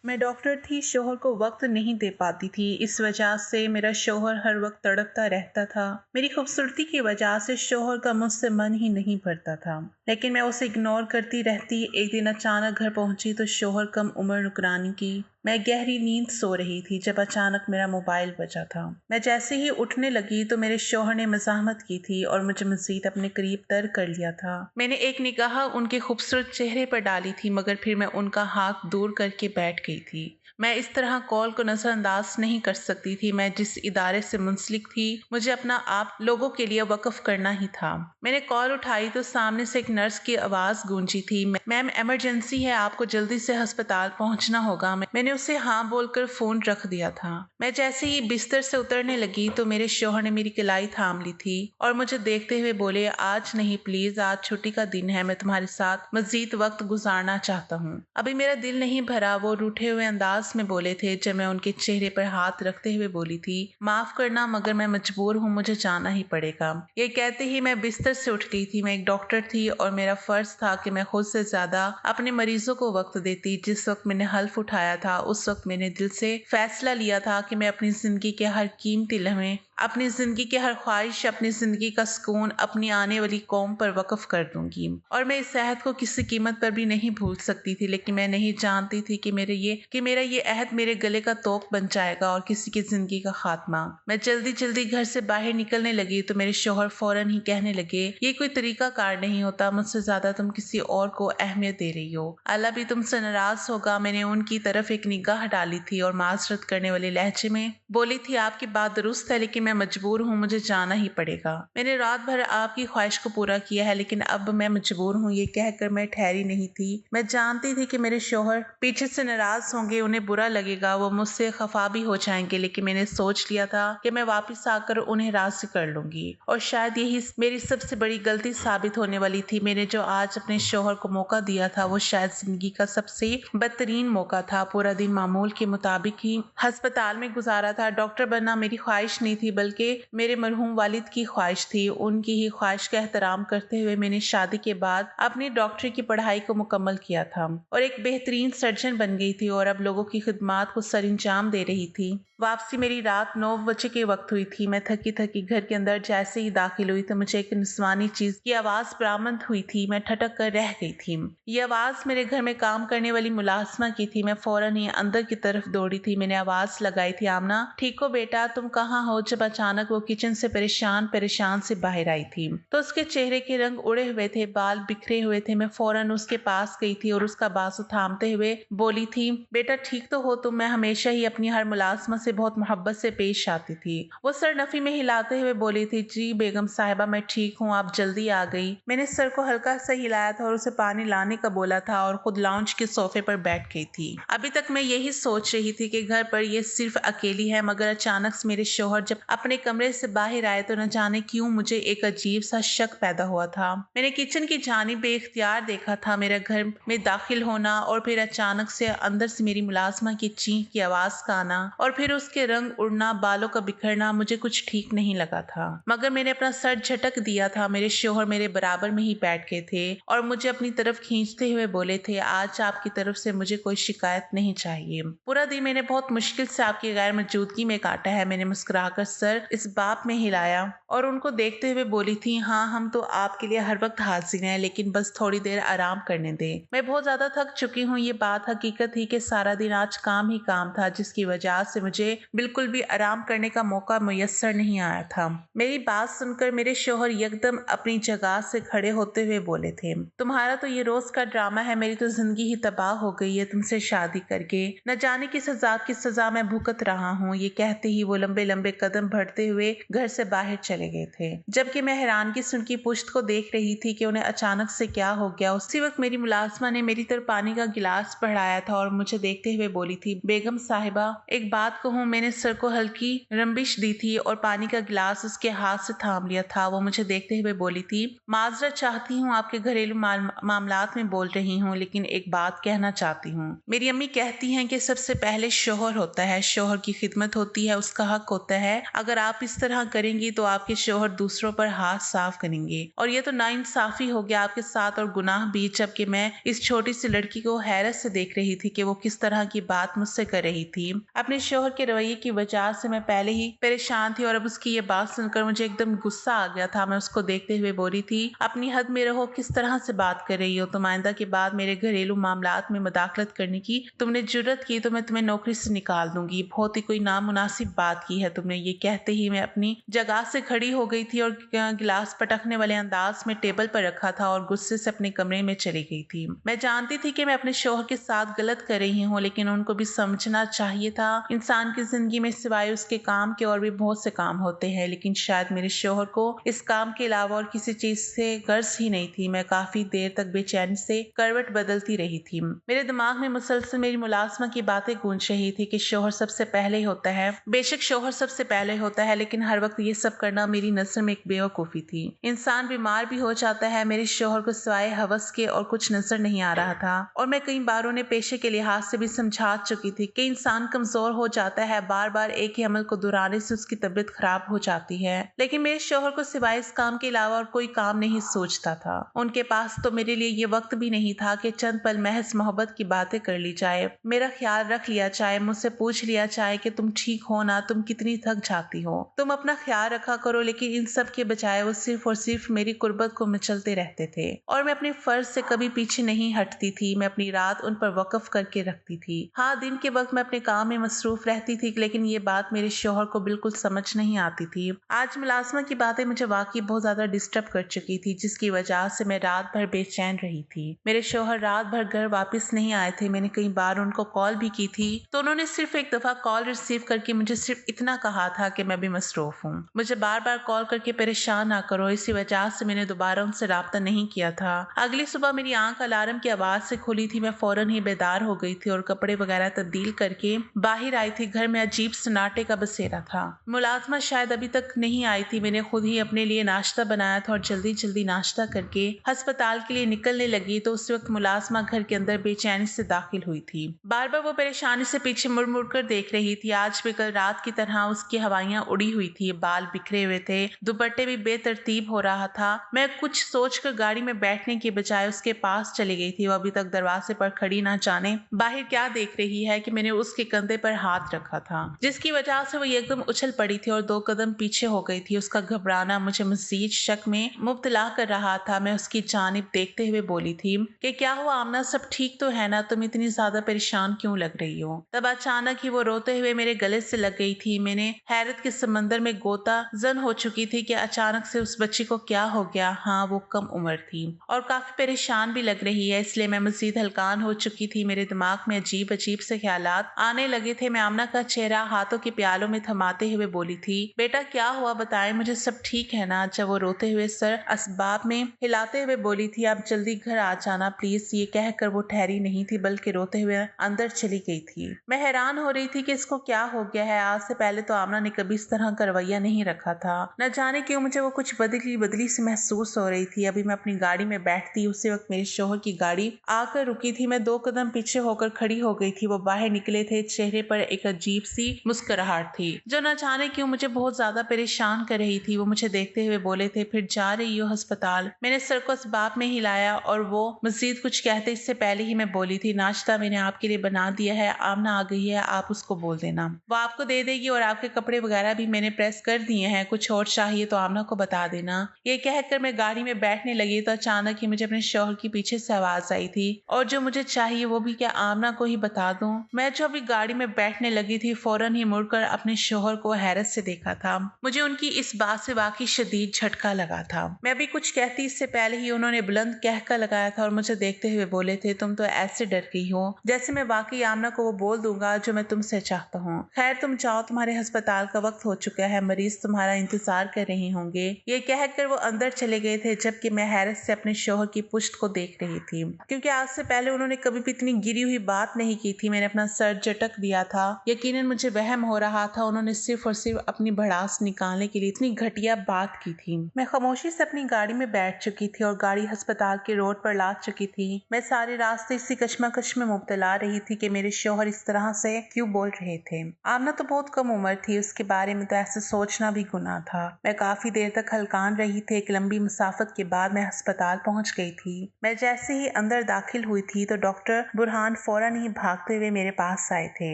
मैं डॉक्टर थी, शौहर को वक्त नहीं दे पाती थी। इस वजह से मेरा शौहर हर वक्त तड़पता रहता था। मेरी खूबसूरती की वजह से शौहर का मुझसे मन ही नहीं भरता था, लेकिन मैं उसे इग्नोर करती रहती। एक दिन अचानक घर पहुंची तो शौहर कम उम्र नुकरानी की। मैं गहरी नींद सो रही थी जब अचानक मेरा मोबाइल बजा था। मैं जैसे ही उठने लगी तो मेरे शौहर ने मज़ाहमत की थी और मुझे मज़ीद अपने करीब तर कर लिया था। मैंने एक निगाह उनके खूबसूरत चेहरे पर डाली थी, मगर फिर मैं उनका हाथ दूर करके बैठ गई थी। मैं इस तरह कॉल को नज़रअंदाज नहीं कर सकती थी। मैं जिस इदारे से मुंसलिक थी, मुझे अपना आप लोगों के लिए वक़्फ़ करना ही था। मैंने कॉल उठाई तो सामने से एक नर्स की आवाज़ गूंजी थी, मैम इमरजेंसी है, आपको जल्दी से अस्पताल पहुंचना होगा। मैंने उसे हाँ बोलकर फ़ोन रख दिया था। मैं जैसे ही बिस्तर से उतरने लगी तो मेरे शौहर ने मेरी कलाई थाम ली थी और मुझे देखते हुए बोले, आज नहीं प्लीज़, आज छुट्टी का दिन है, मैं तुम्हारे साथ मज़ीद वक्त गुजारना चाहता हूँ। अभी मेरा दिल नहीं भरा, वो रूठे हुए अंदाज में बोले थे। जब मैं उनके चेहरे पर हाथ रखते हुए बोली थी, माफ़ करना मगर मैं मजबूर हूँ, मुझे जाना ही पड़ेगा। ये कहते ही मैं बिस्तर से उठ गई थी। मैं एक डॉक्टर थी और मेरा फ़र्ज़ था कि मैं खुद से ज़्यादा अपने मरीजों को वक्त देती। जिस वक्त मैंने हल्फ उठाया था उस वक्त मैंने दिल से फैसला लिया था कि मैं अपनी ज़िंदगी के हर कीमती लम्हे, अपनी ज़िंदगी की हर ख्वाहिश, अपनी ज़िंदगी का सुकून अपनी आने वाली कौम पर वक़्फ़ कर दूंगी। और मैं इस अहद को किसी कीमत पर भी नहीं भूल सकती थी। लेकिन मैं नहीं जानती थी कि मेरा ये अहद मेरे गले का तोप बन जाएगा और किसी की ज़िंदगी का खात्मा। मैं जल्दी जल्दी घर से बाहर निकलने लगी तो मेरे शौहर फौरन ही कहने लगे, ये कोई तरीका कार नहीं होता, मुझसे ज़्यादा तुम किसी और को अहमियत दे रही हो, अल्लाह भी तुमसे नाराज़ होगा। मैंने उनकी तरफ एक निगाह डाली थी और माजरत करने वाले लहजे में बोली थी, आपकी बात दुरुस्त है लेकिन मैं मजबूर हूँ, मुझे जाना ही पड़ेगा। मैंने रात भर आपकी ख्वाहिश को पूरा किया है लेकिन अब मैं मजबूर हूँ। ये कहकर मैं ठहरी नहीं थी। मैं जानती थी कि मेरे शौहर पीछे से नाराज होंगे, उन्हें बुरा लगेगा, वो मुझसे खफा भी हो जाएंगे, लेकिन मैंने सोच लिया था कि मैं वापस आकर उन्हें राज़ी कर लूंगी। और शायद यही मेरी सबसे बड़ी गलती साबित होने वाली थी। मैंने जो आज अपने शौहर को मौका दिया था वो शायद जिंदगी का सबसे बदतरीन मौका था। पूरा दिन मामूल के मुताबिक ही अस्पताल में गुजारा था। डॉक्टर बनना मेरी ख्वाहिश नहीं थी बल्कि मेरे मरहूम वालिद की ख्वाहिश थी। उनकी ही ख्वाहिश का एहतराम करते हुए मैंने शादी के बाद अपनी डॉक्टरी की पढ़ाई को मुकम्मल किया था और एक बेहतरीन सर्जन बन गई थी और अब लोगों की खिदमात को सरंजाम दे रही थी। वापसी मेरी रात 9 बजे के वक्त हुई थी। मैं थकी थकी घर के अंदर जैसे ही दाखिल हुई तो मुझे एक निस्वानी चीज की आवाज बरामद हुई थी। मैं ठटक कर रह गई थी। ये आवाज मेरे घर में काम करने वाली मुलाजमा की थी। मैं फौरन ही अंदर की तरफ दौड़ी थी। मैंने आवाज लगाई थी, आमना ठीक हो बेटा, तुम कहाँ हो? जब अचानक वो किचन से परेशान परेशान से बाहर आई थी तो उसके चेहरे के रंग उड़े हुए थे, बाल बिखरे हुए थे। मैं फौरन उसके पास गई थी और उसका बाजू थामते हुए बोली थी, बेटा ठीक तो हो तुम? मैं हमेशा ही अपनी हर मुलाजमा से बहुत मोहब्बत से पेश आती थी। वो सर नफी में हिलाते हुए बोली थी, जी बेगम साहिबा मैं ठीक हूँ, आप जल्दी आ गई। मैंने सर को हल्का सा हिलाया था और उसे पानी लाने का बोला था और खुद लाउंज के सोफे पर बैठ गई थी। अभी तक मैं यही सोच रही थी कि घर पर ये सिर्फ अकेली है, मगर अचानक से मेरे शौहर जब अपने कमरे से बाहर आए तो न जाने क्यों मुझे एक अजीब सा शक पैदा हुआ था। मैंने किचन की जानिब बेख्तियार देखा था मेरा घर में दाखिल होना और फिर अचानक से अंदर से मेरी मुलाजमा की चीख की आवाज का आना और फिर उसके रंग उड़ना, बालों का बिखरना मुझे कुछ ठीक नहीं लगा था। मगर मैंने अपना सर झटक दिया था। मेरे शौहर मेरे बराबर में ही बैठ गए थे और मुझे अपनी तरफ खींचते हुए बोले थे, आज आपकी तरफ से मुझे कोई शिकायत नहीं चाहिए। पूरा दिन मैंने बहुत मुश्किल से आपकी गैर मौजूदगी में काटा है। मैंने मुस्कुराकर सर इस बात में हिलाया और उनको देखते हुए बोली थी, हाँ हम तो आपके लिए हर वक्त हाजिर हैं, लेकिन बस थोड़ी देर आराम करने दें। मैं बहुत ज्यादा थक चुकी हूँ। ये बात हकीकत थी कि सारा दिन आज काम ही काम था, जिसकी वजह से मुझे बिल्कुल भी आराम करने का मौका मुयस्सर नहीं आया था। मेरी बात सुनकर मेरे शौहर यकदम अपनी जगह से खड़े होते हुए बोले थे, तुम्हारा तो ये रोज का ड्रामा है, मेरी तो जिंदगी ही तबाह हो गई है तुमसे शादी करके, न जाने की सजा मैं भुगत रहा हूँ। ये कहते ही वो लंबे लंबे कदम बढ़ते हुए घर से बाहर चले गए थे, जबकि मैं हैरानगी से उनकी पुश्त को देख रही थी कि उन्हें अचानक से क्या हो गया। उसी वक्त मेरी मुलाजमा ने मेरी तरफ पानी का गिलास बढ़ाया था और मुझे देखते हुए बोली थी, बेगम साहिबा एक बात कहूँ? मैंने सर को हल्की रंबिश दी थी और पानी का गिलास उसके हाथ से थाम लिया था। वो मुझे देखते हुए बोली थी, माजरत चाहती हूँ, आपके घरेलू मामलात में बोल रही हूँ, लेकिन एक बात कहना चाहती हूँ। मेरी अम्मी कहती हैं कि सबसे पहले शौहर होता है, शौहर की खिदमत होती है, उसका हक होता है अगर आप इस तरह करेंगी तो आपके शौहर दूसरों पर हाथ साफ करेंगे और ये तो नाइंसाफी हो गया आपके साथ और गुनाह भी, जबकि मैं इस छोटी सी लड़की को हैरत से देख रही थी कि वो किस तरह की बात मुझसे कर रही थी। अपने शौहर के रवैये की वजह से मैं पहले ही परेशान थी और अब उसकी ये बात सुनकर मुझे एकदम गुस्सा आ गया था। मैं उसको देखते हुए बोली थी, अपनी हद में रहो, किस तरह से बात कर रही हो तुम? आइंदा के बाद मेरे घरेलू मामलात में मदाखलत करने की तुमने जुर्रत की तो मैं तुम्हें नौकरी से निकाल दूंगी। बहुत ही कोई नामुनासिब बात की है तुमने। ये कहते ही मैं अपनी जगह से खड़ी हो गई थी और गिलास पटकने वाले अंदाज में टेबल पर रखा था और गुस्से से अपने कमरे में चली गई थी। मैं जानती थी कि मैं अपने शौहर के साथ गलत कर रही हूँ, लेकिन उनको भी समझना चाहिए था इंसान की जिंदगी में सिवाय उसके काम के और भी बहुत से काम होते हैं। लेकिन शायद मेरे शौहर को इस काम के अलावा और किसी चीज से गर्ज ही नहीं थी। मैं काफी देर तक बेचैनी से करवट बदलती रही थी। मेरे दिमाग में मुसलसल मेरी मुलाजमा की बातें गूंज रही थी कि शौहर सबसे पहले होता है। बेशक शौहर सबसे पहले होता है, लेकिन हर वक्त ये सब करना मेरी नजर में एक बेवकूफी थी। इंसान बीमार भी हो जाता है। मेरे शौहर को सिवाय हवस के और कुछ नजर नहीं आ रहा था और मैं कई बार उन्हें पेशे के लिहाज से भी समझा चुकी थी कि इंसान कमजोर हो जाता है। बार बार एक ही अमल को दोहराने से उसकी तबीयत खराब हो जाती है। लेकिन मेरे शौहर को सिवाय इस काम के अलावा और कोई काम नहीं सोचता था। उनके पास तो मेरे लिए ये वक्त भी नहीं था कि चंद पल महज मोहब्बत की बातें कर ली जाए, मेरा ख्याल रख लिया जाए, मुझसे पूछ लिया जाए कि तुम ठीक हो ना, तुम कितनी थक जाती हो, तुम अपना ख्याल रखा करो। लेकिन इन सब के बजाय वो सिर्फ और सिर्फ मेरी कुर्बत को मचलते रहते थे और मैं अपने फर्ज से कभी पीछे नहीं हटती थी। मैं अपनी रात उन पर वक्फ करके रखती थी। हाँ, दिन के वक्त मैं अपने काम में मसरूफ रहती थी, लेकिन ये बात मेरे शौहर को बिल्कुल समझ नहीं आती थी। आज मुलाजमा की बातें मुझे वाकई बहुत ज्यादा डिस्टर्ब कर चुकी थी, जिसकी वजह से मैं रात भर बेचैन रही थी। मेरे शौहर रात भर घर वापस नहीं आए थे। मैंने कई बार उनको कॉल भी की थी तो उन्होंने सिर्फ एक दफा कॉल रिसीव करके मुझे सिर्फ इतना कहा था कि मैं भी मसरूफ हूँ, मुझे बार बार कॉल करके परेशान ना करो। इसी वजह से मैंने दोबारा उनसे राब्ता नहीं किया था। अगली सुबह मेरी आंख अलार्म की आवाज से खुली थी। मैं फौरन ही बेदार हो गई थी और कपड़े वगैरह तब्दील करके बाहर आई थी। घर में अजीब सन्नाटे का बसेरा था। मुलाजमा शायद अभी तक नहीं आई थी। मैंने खुद ही अपने लिए नाश्ता बनाया था और जल्दी जल्दी नाश्ता करके अस्पताल के लिए निकलने लगी तो उस वक्त मुलाजमा घर के अंदर बेचैनी से दाखिल हुई थी। बार बार वो परेशानी से पीछे मुड़ मुड़ कर देख रही थी। आज भी कल रात की तरह उसकी हवाइयां उड़ी हुई थी, बाल बिखरे हुए थे, दुपट्टे भी बेतरतीब हो रहा था। मैं कुछ सोचकर गाड़ी में बैठने के बजाय उसके पास चली गई थी। वो अभी तक दरवाजे पर खड़ी ना जाने बाहर क्या देख रही है कि मैंने उसके कंधे पर हाथ रखा था, जिसकी वजह से वो एकदम उछल पड़ी थी और 2 कदम पीछे हो गई थी। उसका घबराना मुझे मजीद शक में मुब्तला कर रहा था। मैं उसकी जानिब देखते हुए बोली थी कि क्या हुआ आमना, सब ठीक तो है ना? तुम इतनी ज्यादा परेशान क्यों लग रही हो? तब अचानक ही वो रोते हुए मेरे गले से लग गई थी। मैंने हैरत के समंदर में गोता जन हो चुकी थी कि अचानक से उस बच्ची को क्या हो गया। हाँ, वो कम उम्र थी और काफी परेशान भी लग रही है, इसलिए मैं मजीद हलकान हो चुकी थी। मेरे दिमाग में अजीब अजीब से ख्यालात आने लगे थे। मैं आमना का चेहरा हाथों के प्यालों में थमाते हुए बोली थी, बेटा क्या हुआ, बताएं मुझे, सब ठीक है ना? जब वो रोते हुए सर असबाब में हिलाते हुए बोली थी, आप जल्दी घर आ जाना प्लीज। ये कहकर वो ठहरी नहीं थी बल्कि रोते हुए अंदर चली गई थी। मैं हैरान हो रही थी कि इसको क्या हो गया है। आज से पहले तो आमना ने कभी इस तरह का रवैया नहीं रखा था। न जाने क्यों मुझे वो कुछ बदली बदली से महसूस हो रही थी। अभी मैं अपनी गाड़ी में बैठती उसी वक्त मेरे शौहर की गाड़ी आकर रुकी थी। मैं 2 कदम पीछे होकर खड़ी हो गई थी। वो बाहर निकले थे। चेहरे पर एक अजीब सी मुस्कुराहट थी जो न जाने क्यों मुझे बहुत ज्यादा परेशान कर रही थी। वो मुझे देखते हुए बोले थे, फिर जा रही हो अस्पताल? मैंने सर को असबाब में हिलाया और वो मजीद कुछ कहते इससे पहले ही मैं बोली थी, नाश्ता मैंने आपके लिए बना दिया है, आमना आ गई है, आप उसको बोल देना, वो आपको दे देगी और आपके कपड़े वगैरह भी मैंने प्रेस कर दिए हैं, कुछ और चाहिए तो आमना को बता देना। ये कहकर मैं गाड़ी में बैठने लगी तो अचानक ही मुझे अपने शौहर की पीछे से आवाज आई थी, और जो मुझे चाहिए वो भी क्या आमना को ही बता दूं? मैं जो अभी गाड़ी में बैठने लगी थी फौरन ही मुड़कर अपने शौहर को हैरत से देखा था। मुझे उनकी इस बात से वाकई शदीद झटका लगा था। मैं अभी कुछ कहती इससे पहले ही उन्होंने बुलंद कहका लगाया था और मुझे देखते हुए बोले थे, तुम तो ऐसे डर गई हो जैसे मैं वाकई आमना को वो बोल दूंगा जो मैं तुमसे चाहता हूँ। खैर तुम जाओ, तुम्हारे अस्पताल का वक्त हो चुका है, मरीज तुम्हारा इंतजार कर रहे होंगे। ये कहकर वो अंदर चले गए थे, जबकि मैं हैरत से अपने शौहर की पुश्त को देख रही थी, क्योंकि आज से पहले उन्होंने कभी भी इतनी गिरी हुई बात नहीं की थी। मैंने अपना सर झटक दिया था। यकीनन मुझे वहम हो रहा था उन्होंने सिर्फ और सिर्फ अपनी भड़ास निकालने के लिए इतनी घटिया बात की थी। मैं खामोशी से अपनी गाड़ी में बैठ चुकी थी और गाड़ी अस्पताल के रोड पर ला चुकी थी। मैं सारे रास्ते इसी कश्मकश में मुब्तला रही थी कि मेरे शौहर इस तरह से क्यों बोल रहे थे। आमना तो बहुत कम उम्र थी, उसके के बारे में तो ऐसे सोचना भी गुनाह था। मैं काफी देर तक हलकान रही थी। एक लंबी मुसाफत के बाद मैं अस्पताल पहुंच गई थी। मैं जैसे ही अंदर दाखिल हुई थी तो डॉक्टर बुरहान फौरन ही भागते हुए मेरे पास आए थे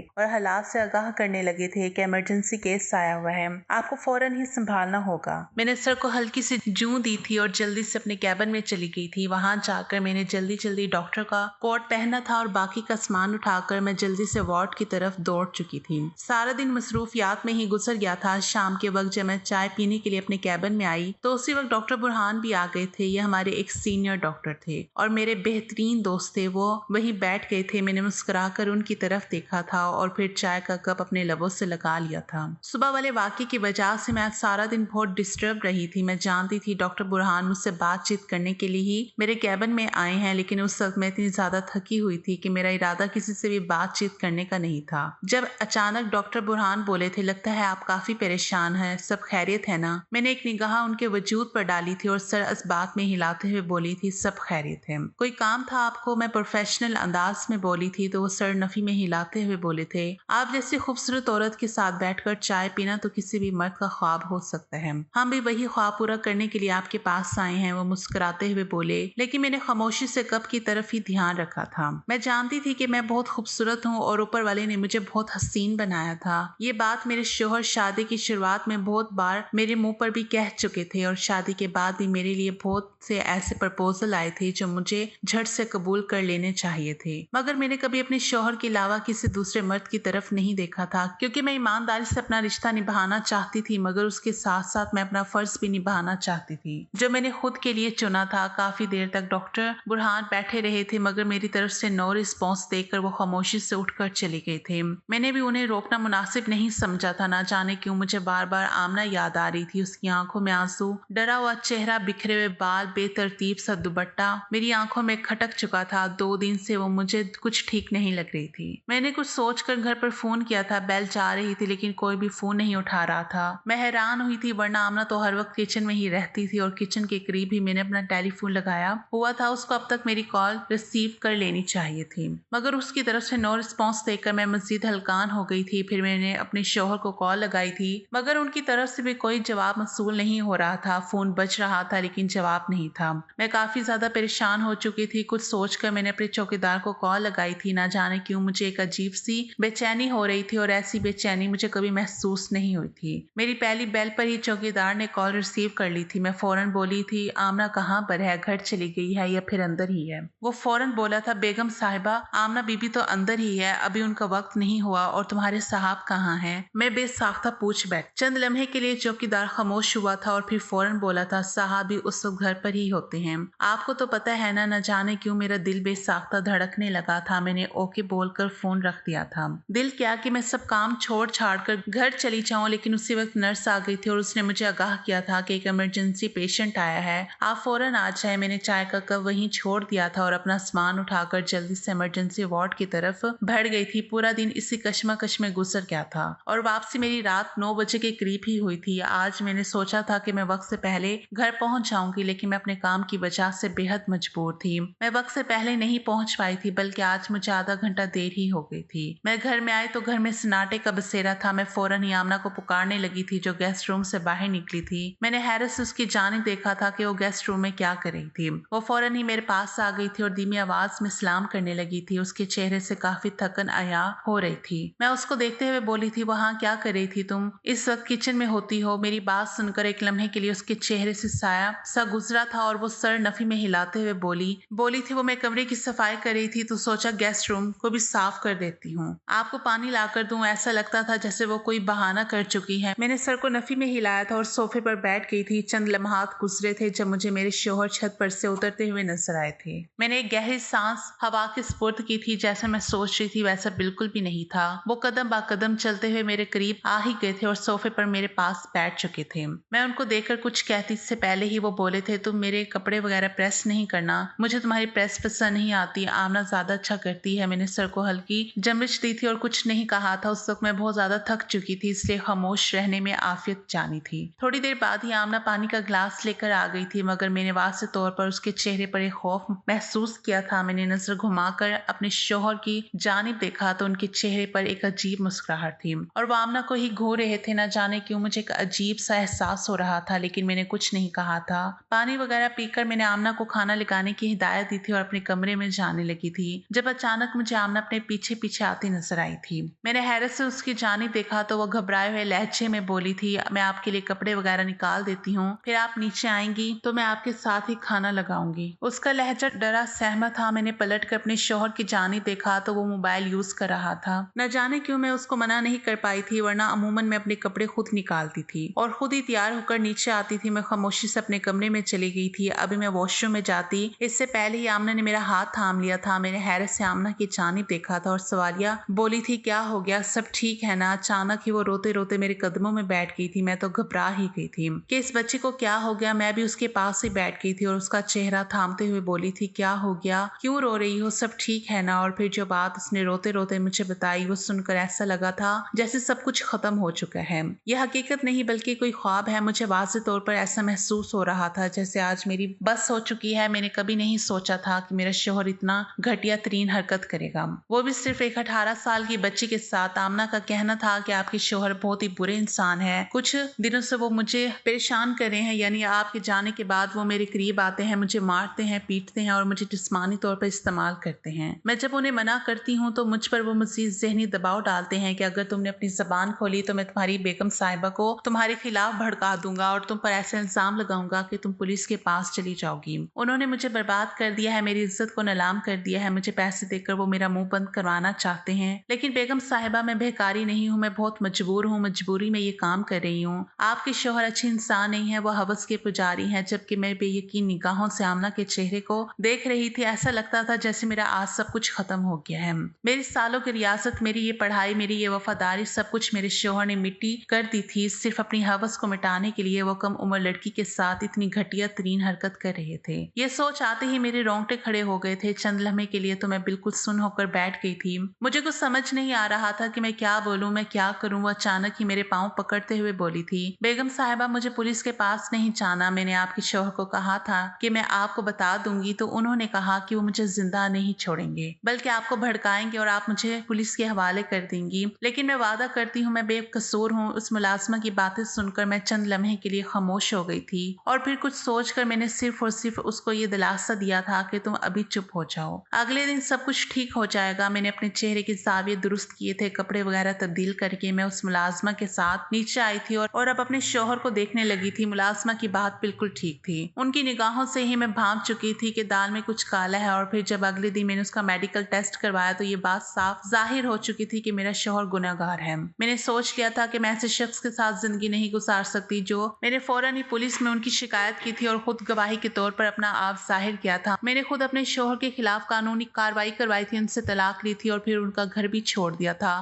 और हालात से आगाह करने लगे थे कि इमरजेंसी केस आया हुआ है, आपको फौरन ही संभालना होगा। मैंने सर को हल्की सी जूं दी थी और जल्दी से अपने कैबिन में चली गई थी। वहां जाकर मैंने जल्दी जल्दी डॉक्टर का कोट पहना था और बाकी का सामान उठाकर मैं जल्दी से वार्ड की तरफ दौड़ चुकी थी। सारा दिन मसरूफियात में ही गुजर गया था। शाम के वक्त जब मैं चाय पीने के लिए अपने कैबिन में आई तो उसी वक्त डॉक्टर बुरहान भी आ गए थे। ये हमारे एक सीनियर डॉक्टर थे और मेरे बेहतरीन दोस्त थे। वो वहीं बैठ गए थे। मैंने मुस्कुराकर उनकी तरफ देखा था और फिर चाय का कप अपने लबों से लगा लिया था। सुबह वाले वाकये की वजह से मैं आज सारा दिन बहुत डिस्टर्ब रही थी। मैं जानती थी डॉक्टर बुरहान मुझसे बातचीत करने के लिए ही मेरे कैबिन में आए हैं, लेकिन उस वक्त मैं इतनी ज्यादा थकी हुई थी कि मेरा इरादा किसी से भी बातचीत करने का नहीं था। जब अचानक डॉक्टर बुरहान बोले थे, लगता है आप काफी परेशान हैं, सब खैरियत है ना? मैंने एक निगाह उनके वजूद पर डाली थी और सर इस्बात में हिलाते हुए बोली थी, सब खैरियत है। कोई काम था आपको? मैं प्रोफेशनल अंदाज में बोली थी तो वो सर नफी में हिलाते हुए बोले थे, आप जैसी खूबसूरत औरत के साथ बैठकर चाय पीना तो किसी भी मर्द का ख्वाब हो सकता है। हम भी वही ख्वाब पूरा करने के लिए आपके पास आए हैं। वो मुस्कुराते हुए बोले, लेकिन मैंने खामोशी से कप की तरफ ही ध्यान रखा था। मैं जानती थी कि मैं बहुत खूबसूरत हूँ और ऊपर वाले ने मुझे बहुत हसीन बनाया था। ये बात मेरे शोहर शादी की शुरुआत में बहुत बार मेरे मुंह पर भी कह चुके थे और शादी के बाद भी मेरे लिए बहुत से ऐसे प्रपोजल आए थे जो मुझे झट से कबूल कर लेने चाहिए थे, मगर मैंने कभी अपने शोहर के अलावा किसी दूसरे मर्द की तरफ नहीं देखा था, क्योंकि मैं ईमानदारी से अपना रिश्ता निभाना चाहती थी, मगर उसके साथ साथ मैं अपना फर्ज भी निभाना चाहती थी जो मैंने खुद के लिए चुना था। काफी देर तक डॉक्टर बुरहान बैठे रहे थे, मगर मेरी तरफ से नो रिस्पॉन्स देखकर वो खामोशी से उठकर चले गए थे। मैंने भी उन्हें रोकना मुनासिब नहीं समझा था। ना जाने क्यों मुझे बार बार आमना याद आ रही थी। उसकी आंखों में आंसू, डरा हुआ चेहरा, बिखरे हुए बाल, बेतरतीब सा दुपट्टा मेरी आंखों में खटक चुका था। 2 दिन से वो मुझे कुछ ठीक नहीं लग रही थी। मैंने कुछ सोचकर घर पर फोन किया था। बेल जा रही थी लेकिन कोई भी फोन नहीं उठा रहा था। मैं हैरान हुई थी, वरना आमना तो हर वक्त किचन में ही रहती थी और किचन के करीब ही मैंने अपना टेलीफोन लगाया हुआ था। उसको अब तक मेरी कॉल रिसीव कर लेनी चाहिए थी, मगर उसकी तरफ से नो रिस्पॉन्स देखकर मैं मजीद हलकान हो गई थी। फिर मैंने अपने शौहर को कॉल लगाई थी, मगर उनकी तरफ से भी कोई जवाब मसूल नहीं हो रहा था। फोन बज रहा था लेकिन जवाब नहीं था। मैं काफी ज्यादा परेशान हो चुकी थी। कुछ सोचकर मैंने अपने चौकीदार को कॉल लगाई थी। ना जाने क्यों मुझे एक अजीब सी बेचैनी हो रही थी और ऐसी बेचैनी मुझे कभी महसूस नहीं हुई थी। मेरी पहली बेल पर ही चौकीदार ने कॉल रिसीव कर ली थी। मैं फौरन बोली थी, आमना कहाँ पर है? घर चली गई है या फिर अंदर ही है? वो फौरन बोला था, बेगम साहिबा, आमना बीबी तो अंदर ही है, अभी उनका वक्त नहीं हुआ। और तुम्हारे साहब कहाँ हैं? मैं बेसाख्ता पूछ बैठ। चंद लम्हे के लिए चौकीदार खामोश हुआ था और फिर फौरन बोला था, साहब भी उस वक्त घर पर ही होते हैं। आपको तो पता है ना। न जाने क्यों मेरा दिल बेसाख्ता धड़कने लगा था। मैंने ओके बोलकर फोन रख दिया था। दिल क्या कि मैं सब काम छोड़ छाड़ कर घर चली जाऊं, लेकिन उसी वक्त नर्स आ गई थी और उसने मुझे आगाह किया था कि एक इमरजेंसी पेशेंट आया है, आप फौरन आ जाए। मैंने चाय का कप वहीं छोड़ दिया था और अपना सामान उठाकर जल्दी से इमरजेंसी वार्ड की तरफ बढ़ गई थी। पूरा दिन इसी कश्मकश में गुजर गया था और वापसी मेरी रात 9 बजे के करीब ही हुई थी। आज मैंने सोचा था कि मैं वक्त से पहले घर पहुंच जाऊंगी, लेकिन मैं अपने काम की वजह से बेहद मजबूर थी। मैं वक्त से पहले नहीं पहुंच पाई थी, बल्कि आज मुझे आधा घंटा देर ही हो गई थी। मैं घर में आई तो घर में सन्नाटे का बसेरा था। मैं फौरन ही आमना को पुकारने लगी थी जो गेस्ट रूम से बाहर निकली थी। मैंने हैरत से उसकी जानिब देखा था कि वो गेस्ट रूम में क्या कर रही थी। वो फौरन ही मेरे पास आ गई थी और धीमी आवाज में सलाम करने लगी थी। उसके चेहरे से काफी थकन आया हो रही थी। मैं उसको देखते हुए बोली थी, वहाँ क्या कर रही थी तुम? इस वक्त किचन में होती हो। मेरी बात सुनकर एक लम्हे के लिए उसके चेहरे से साया सा गुजरा था और वो सर नफी में हिलाते हुए बोली थी, वो मैं कमरे की सफाई कर रही थी तो सोचा गेस्ट रूम को भी साफ कर देती हूँ। आपको पानी लाकर दूं? ऐसा लगता था जैसे वो कोई बहाना कर चुकी है। मैंने सर को नफी में हिलाया था और सोफे पर बैठ गई थी। चंद लम्हात गुजरे थे जब मुझे मेरे शौहर छत पर से उतरते हुए नजर आए थे। मैंने एक गहरी सांस हवा के स्पुर्द की थी। जैसा मैं सोच रही थी वैसा बिल्कुल भी नहीं था। वो कदम बा कदम चलते हुए मेरे करीब आ ही गए थे और सोफे पर मेरे पास बैठ चुके थे। मैं उनको देखकर कुछ कहती से पहले ही वो बोले थे, तुम मेरे कपड़े वगैरह प्रेस नहीं करना, मुझे तुम्हारी प्रेस पसंद नहीं आती, आमना ज्यादा अच्छा करती है। मैंने सर को हल्की जमिश दी थी और कुछ नहीं कहा था। उस वक्त मैं बहुत ज्यादा थक चुकी थी, इसलिए खामोश रहने में आफियत जानी थी। थोड़ी देर बाद ही आमना पानी का ग्लास लेकर आ गई थी, मगर मैंने वाज़ेह तौर पर उसके चेहरे पर एक खौफ महसूस किया था। मैंने नजर घुमाकर अपने शौहर की जानिब देखा तो उनके चेहरे पर एक अजीब मुस्कुराहट थी और वो आमना को ही घो रहे थे। न जाने क्यों मुझे एक अजीब सा एहसास हो रहा था, लेकिन मैंने कुछ नहीं कहा था। पानी वगैरह पीकर मैंने आमना को खाना लगाने की हिदायत दी थी और अपने कमरे में जाने लगी थी, जब अचानक मुझे आमना अपने पीछे पीछे आती नजर आई थी। मैंने हैरत से उसकी जानिब देखा तो वो घबराए हुए लहजे में बोली थी, मैं आपके लिए कपड़े वगैरह निकाल देती हूँ, फिर आप नीचे आएंगी तो मैं आपके साथ ही खाना लगाऊंगी। उसका लहजा डरा सहमा था। मैंने पलट कर अपने शौहर की जानिब देखा तो वो मोबाइल यूज कर रहा था। न जाने क्यों मैं उसको मना नहीं कर पाई थी, वरना अमूमन मैं अपने कपड़े खुद निकालती थी और खुद ही तैयार होकर नीचे आती थी। मैं खामोशी से अपने कमरे में चली गई थी। अभी मैं वॉशरूम में जाती, इससे पहले ही आमना ने मेरा हाथ थाम लिया था। मैंने हैरत से आमना की जानिब देखा था और सवालिया बोली थी, क्या हो गया, सब ठीक है ना? अचानक ही वो रोते रोते मेरे कदमों में बैठ गई थी। मैं तो घबरा ही गई थी कि इस बच्चे को क्या हो गया। मैं भी उसके पास ही बैठ गई थी और उसका चेहरा थामते हुए बोली थी, क्या हो गया, क्यों रो रही हो, सब ठीक है ना? और फिर जो बात उसने रोते रोते मुझे बताई, वो सुनकर ऐसा लगा था जैसे सब कुछ खत्म हो चुका है। यह हकीकत नहीं बल्कि कोई ख्वाब है। मुझे वाज़ेह तौर पर ऐसा महसूस हो रहा था जैसे आज मेरी बस हो चुकी है। मैंने कभी नहीं सोचा था कि मेरा शौहर इतना घटिया तरीन हरकत करेगा, वो भी सिर्फ एक 18 साल की बच्ची के साथ। आमना का कहना था कि आपके शौहर बहुत ही बुरे इंसान है, कुछ दिनों से वो मुझे परेशान कर रहे हैं, यानी आपके जाने के बाद वो मेरे करीब आते हैं, मुझे मारते हैं, पीटते हैं और मुझे जिस्मानी तौर पर इस्तेमाल करते हैं। मैं जब उन्हें मना करती हूँ तो मुझ पर वो मजीद ज़हनी दबाव डालते हैं कि अगर तुमने अपनी जबान खोली तो मैं तुम्हारी बेगम साहिबा को तुम्हारे खिलाफ भड़का दूंगा और तुम पर ऐसा इल्जाम लगाऊंगा कि तुम पुलिस के पास चली जाओगी। उन्होंने मुझे बर्बाद कर दिया है, मेरी इज्जत को नीलाम कर दिया है। मुझे पैसे देकर वो मेरा मुंह बंद करवाना चाहते हैं, लेकिन बेगम साहिबा मैं बेकारी नहीं हूँ, मैं बहुत मजबूर हूँ, मजबूरी में ये काम कर रही हूँ। आपके शौहर अच्छे इंसान नहीं है, वो हवस के पुजारी हैं। जबकि मैं बेयकीन निगाहों से आमना के चेहरे को देख रही थी, ऐसा लगता था जैसे मेरा आज सब कुछ खत्म हो गया है। मेरी सालों की रियासत, मेरी ये पढ़ाई, मेरी ये वफादारी, सब कुछ मेरे शौहर ने मिट्टी कर दी थी। सिर्फ अपनी हवस को मिटाने के लिए वो कम उम्र लड़की के साथ इतनी घटिया तरीन हरकत कर रहे थे। ये सोच आते ही मेरे रोंगटे खड़े हो गए थे। चंद लम्हे के लिए तो मैं बिल्कुल सुन होकर बैठ गई थी। मुझे कुछ समझ नहीं आ रहा था कि मैं क्या बोलूं, मैं क्या करूं। वो अचानक ही मेरे पांव पकड़ते हुए बोली थी, बेगम साहिबा मुझे पुलिस के पास नहीं जाना। मैंने आपके शौहर को कहा था कि मैं आपको बता दूंगी, तो उन्होंने कहा कि वो मुझे जिंदा नहीं छोड़ेंगे बल्कि आपको भड़काएंगे और आप मुझे पुलिस के हवाले कर देंगी। लेकिन मैं वादा करती हूँ मैं बेकसूर हूँ। उस मुलाजमा की बातें सुनकर मैं चंद लम्हे के लिए खामोश हो गई थी और फिर कुछ सोचकर मैंने सिर्फ और सिर्फ उसको ये दिलासा दिया था कि तुम अभी चुप हो जाओ, अगले दिन सब कुछ ठीक हो जाएगा। मैंने अपने चेहरे के जाविये दुरुस्त किए थे, कपड़े वगैरह तब्दील करके मैं उस मुलाजमा के साथ नीचे आई थी और अब अपने शौहर को देखने लगी थी। मुलाजमा की बात बिल्कुल ठीक थी, उनकी निगाहों से ही मैं भांप चुकी थी कि दाल में कुछ काला है। और फिर जब अगले दिन मैंने उसका मेडिकल टेस्ट करवाया तो ये बात साफ जाहिर हो चुकी थी कि मेरा शौहर गुनहगार है। मैंने सोच लिया था कि मैं ऐसे शख्स के साथ जिंदगी नहीं गुजार सकती जो मैंने फौरन ही पुलिस में उनकी शिकायत की थी और खुद गवाही के तौर पर अपना आप जाहिर किया था। मैंने खुद अपने शौहर के खिलाफ कानूनी कार्रवाई करवाई थी, उनसे तलाक ली थी और फिर उनका घर भी छोड़ दिया था।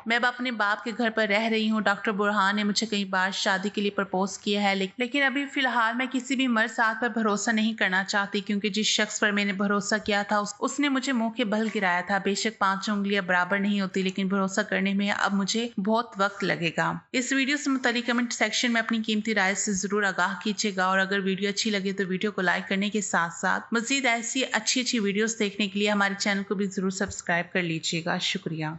मैं अब अपने बाप के घर पर रह रही हूँ। डॉक्टर बुरहान ने मुझे कई बार शादी के लिए प्रपोज किया है, लेकिन अभी फिलहाल मैं किसी भी मर्द साथ पर भरोसा नहीं करना चाहती, क्योंकि जिस शख्स पर मैंने भरोसा किया था उसने मुझे मुंह के बल गिराया था। बेशक 5 उंगलियां बराबर नहीं होती, लेकिन भरोसा करने में अब मुझे बहुत वक्त लगेगा। इस वीडियो से मुतालिक कमेंट सेक्शन में अपनी कीमती राय से जरूर आगाह कीजिएगा और अगर वीडियो अच्छी लगे तो वीडियो को लाइक करने के साथ साथ मजीद ऐसी अच्छी वीडियोस देखने के लिए हमारे चैनल को भी जरूर सब्सक्राइब कर लीजिएगा। शुक्रिया।